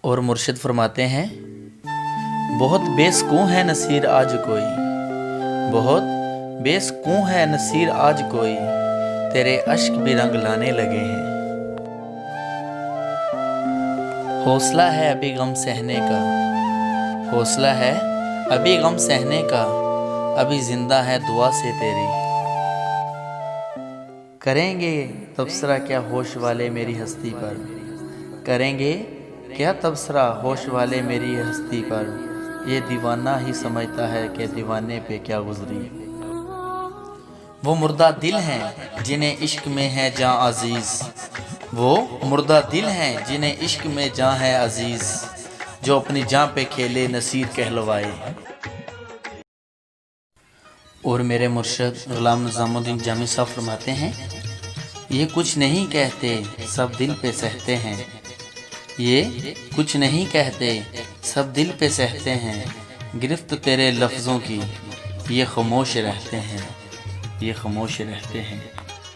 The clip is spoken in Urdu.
اور مرشد فرماتے ہیں بہت بے سکون ہے نصیر آج کوئی، بہت بے سکون ہے نصیر آج کوئی، تیرے اشک بھی رنگ لانے لگے ہیں۔ حوصلہ ہے ابھی غم سہنے کا، حوصلہ ہے ابھی غم سہنے کا، ابھی زندہ ہے دعا سے تیری۔ کریں گے تبصرہ کیا ہوش والے میری ہستی پر، کریں گے کیا تبصرہ ہوش والے میری ہستی پر، یہ دیوانہ ہی سمجھتا ہے کہ دیوانے پہ کیا گزری۔ وہ مردہ دل ہیں جنہیں عشق میں ہے جاں عزیز، وہ مردہ دل ہیں جنہیں عشق میں جاں ہے عزیز، جو اپنی جاں پہ کھیلے نصیر کہلوائے۔ اور میرے مرشد غلام نظام الدین جامی صاحب فرماتے ہیں یہ کچھ نہیں کہتے سب دل پہ سہتے ہیں، یہ کچھ نہیں کہتے سب دل پہ سہتے ہیں، گرفت تیرے لفظوں کی یہ خاموش رہتے ہیں، یہ خاموش رہتے ہیں۔